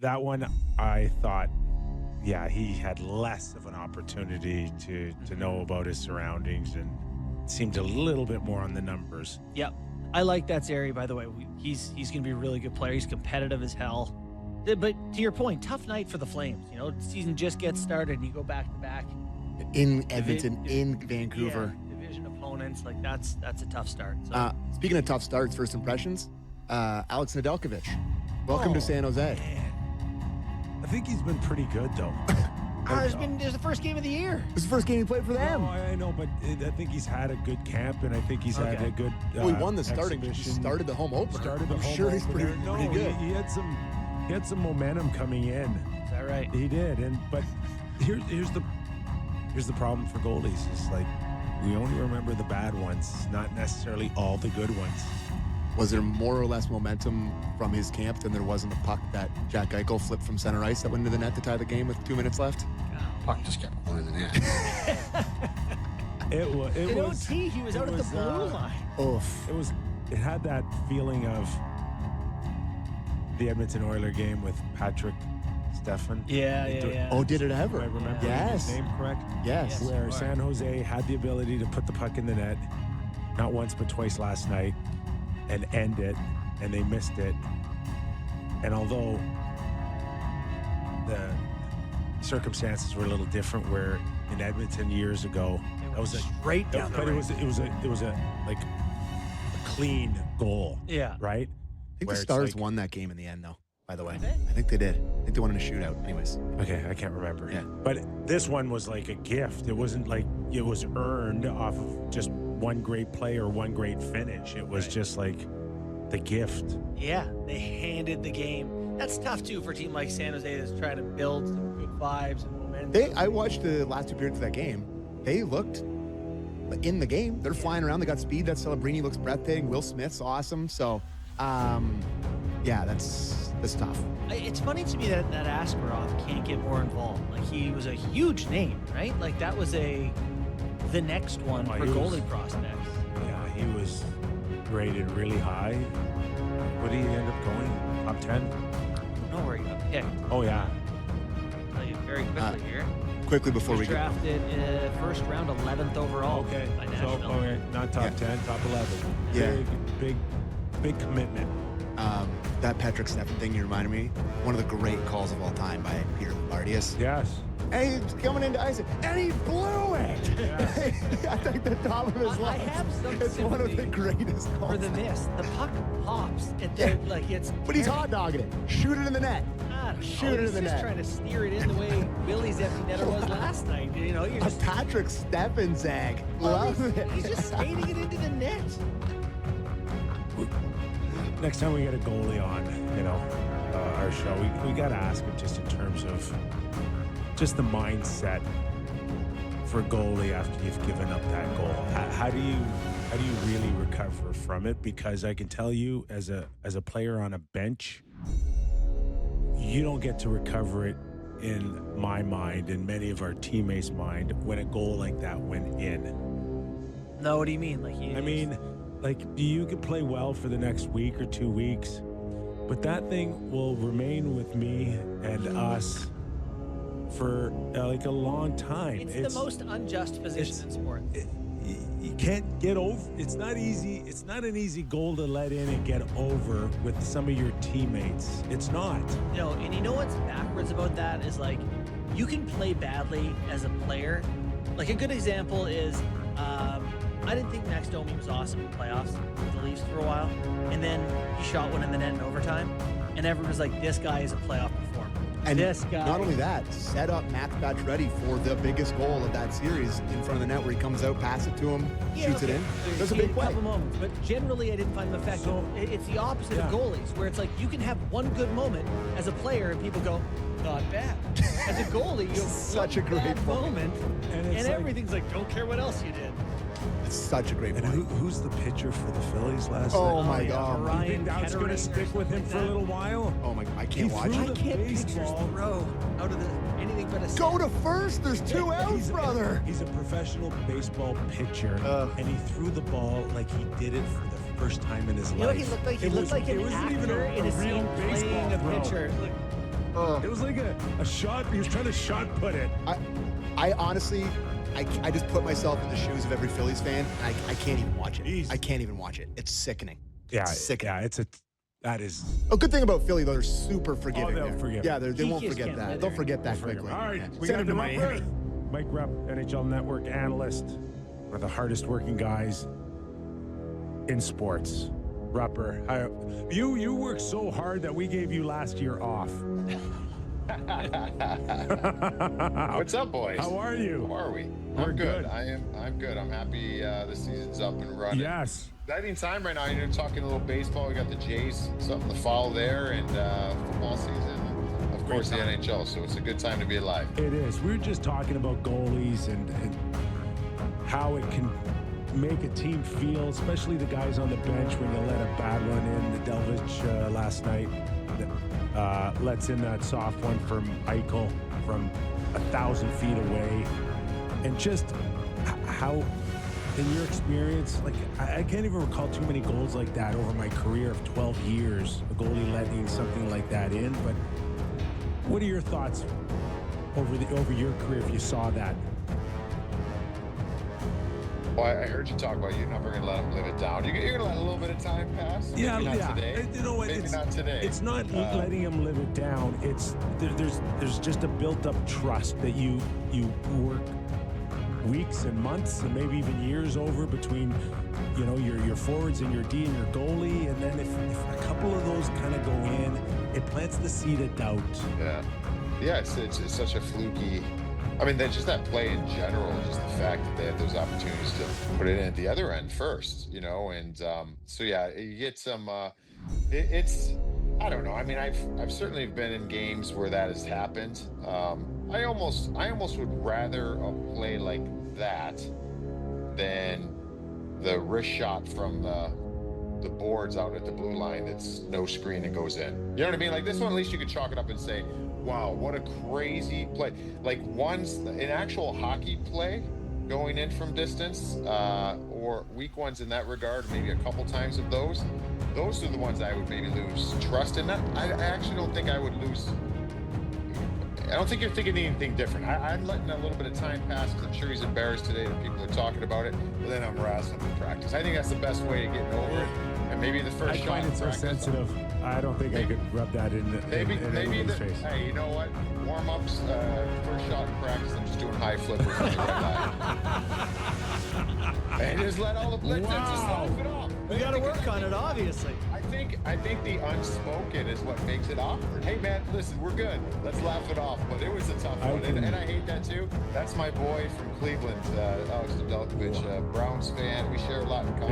that one, I thought, yeah, he had less of an opportunity to know about his surroundings and seemed a little bit more on the numbers. Yep. I like that Zary, by the way. He's going to be a really good player. He's competitive as hell. But to your point, tough night for the Flames. You know, the season just gets started and you go back to back. In Edmonton, in Vancouver. Yeah, division opponents. Like, that's a tough start. So. Speaking of tough starts, first impressions, Alex Nedeljkovic. Welcome to San Jose. Man. I think he's been pretty good, though. There's the first game of the year. This is the first game he played for them. No, I know, but I think he's had a good camp, and I think he's had a good Well, he won the starting. He exhibition. started the home opener. I'm sure he's pretty good. He had some momentum coming in. Is that right? He did, but here's the problem for goalies. It's like we only remember the bad ones, not necessarily all the good ones. Was there more or less momentum from his camp than there was in the puck that Jack Eichel flipped from center ice that went into the net to tie the game with 2 minutes left? Puck just kept going in the net. It was. In OT, he was out at the blue line. Oof. It had that feeling of the Edmonton Oiler game with Patrick Stefan. Yeah. Oh, did it ever? Do I remember Yes. his name correct? Yes. Where San Jose had the ability to put the puck in the net, not once but twice last night, and end it, and they missed it. And although the circumstances were a little different, where in Edmonton years ago, that was straight down the but right. it was a clean goal. Yeah. Right? I think Where the it's Stars like- won that game in the end, though, by the way. Did they? I think they did. I think they won in a shootout. Anyways. Okay, I can't remember. Yeah. But this one was like a gift. It wasn't like it was earned off of just one great play or one great finish. It was just like the gift. Yeah, they handed the game. That's tough, too, for a team like San Jose that's trying to build some good vibes and momentum. I watched the last 2 periods of that game. They looked in the game. They're flying around. They got speed. That Celebrini looks breathtaking. Will Smith's awesome. So, yeah, that's tough. It's funny to me that Askarov can't get more involved. Like, he was a huge name, right? Like, that was the next one for goalie prospects. Yeah, he was rated really high. What did he end up going? Top 10? No worry, got picked. Oh, yeah. I'll tell you very quickly here. Quickly before He we was drafted first round, 11th overall. Okay. By So, Nashville. not top 10, top 11. Yeah. Big commitment. That Patrick Stefan thing you reminded me, one of the great calls of all time by Peter Bardius. Yes. And he's coming into ice, and he blew it. Yeah. I think the top of his I lungs. have some It's one of the sympathy greatest calls. for the miss. The puck pops. Like it's. But he's hot dogging it. Shoot it in the net. Shoot it in He's the just net. trying to steer it in the way Willie's empty netter was last night. You know, you're A just. Patrick Stefan zag. Well, Love it. he's just skating it into the net. Next time we get a goalie on, our show, we got to ask him just in terms of just the mindset for a goalie after you've given up that goal. How do you really recover from it? Because I can tell you, as a player on a bench, you don't get to recover it in my mind and many of our teammates' mind when a goal like that went in. No, what do you mean? Like You could play well for the next week or 2 weeks, but that thing will remain with me and us for like a long time. It's the most unjust position in sport. You can't get over. It's not easy. It's not an easy goal to let in and get over with some of your teammates. It's not. And you know what's backwards about that is, like, you can play badly as a player. Like, a good example is, I didn't think Max Domi was awesome in playoffs with the Leafs for a while, and then he shot one in the net in overtime, and everyone was like, this guy is a playoff performer. And this guy. not only that, set up Max Pacioretty for the biggest goal of that series in front of the net, where he comes out, pass it to him, shoots it in. There's a big play. Couple moments, but generally I didn't find them effective. So- It's the opposite of goalies, where it's like you can have one good moment as a player, and people go, not bad. As a goalie, you have Such a one great bad moment, And and it's like- everything's like, don't care what else you did. It's such a great And point. who's the pitcher for the Phillies last Oh night? my yeah, God. You Ryan think that's going to Kettering stick or with him something for a like little while? Oh my! I can't watch threw it. the I can't picture baseball. throw out of anything but a Go to first. There's two outs, brother. He's a professional baseball pitcher, and he threw the ball like he did it for the first time in his You know life. what he looked like? He It looked like it an wasn't even actor in a real scene playing a throw. pitcher. Look, It was like a shot. He was trying to shot put it. I honestly, I just put myself in the shoes of every Phillies fan. I can't even watch it. Jeez. I can't even watch it. It's sickening. Yeah, It's sickening. yeah. That is. A good thing about Philly, though, they're super forgiving. they'll there. forgive. Yeah, they won't Geekies forget can't that. live They'll there. forget that Forgive. quickly. All right, Yeah. we Send got them to the Miami. Mike Rupp, NHL Network analyst, one of the hardest working guys in sports. Rupper, you worked so hard that we gave you last year off. What's up, boys? How are you? How are we? We're I'm good. I'm good. I'm happy the season's up and running. Yes. Exciting time right now. You're talking a little baseball. We got the Jays, something to follow there, and football season. Of course, the NHL. So it's a good time to be alive. It is. We were just talking about goalies and how it can make a team feel, especially the guys on the bench when you let a bad one in. The Delvich last night lets in that soft one from Eichel from 1,000 feet away. And just how, in your experience, like I can't even recall too many goals like that over my career of 12 years, a goalie letting something like that in. But what are your thoughts over your career if you saw that? Well, I heard you talk about you're never going to let them live it down. You're going to let a little bit of time pass. Maybe not today. You know what? Maybe not today. It's not letting him live it down. It's there's just a built-up trust that you work weeks and months and maybe even years over between, you know, your forwards and your D and your goalie, and then if a couple of those kind of go in, it plants the seed of doubt. Yeah. It's such a fluky. I mean, just that play in general, just the fact that they have those opportunities to put it in at the other end first, you know, and so yeah, you get some. It's I don't know. I mean, I've certainly been in games where that has happened. I almost would rather a play like that than the wrist shot from the boards out at the blue line that's no screen and goes in. You know what I mean? Like this one, at least you could chalk it up and say, wow, what a crazy play. Like an actual hockey play going in from distance, or weak ones in that regard, maybe a couple times of those are the ones I would maybe lose trust in. That I actually don't think I would lose. I don't think you're thinking anything different. I'm letting a little bit of time pass because I'm sure he's embarrassed today that people are talking about it, but then I'm harassing him in practice. I think that's the best way to get over it. And maybe the first I shot find in it so practice, sensitive. I don't think I could rub that in anybody's face. hey, you know what? Warm-ups, first shot in practice, I'm just doing high flippers on the red line. And just let all the blitz just laugh it off. We got to work on it, obviously. I think the unspoken is what makes it awkward. Hey man, listen, we're good. Let's laugh it off. But it was a tough one, and I hate that too. That's my boy from Cleveland, Alex Nedeljkovic, Browns fan. We share a lot in common.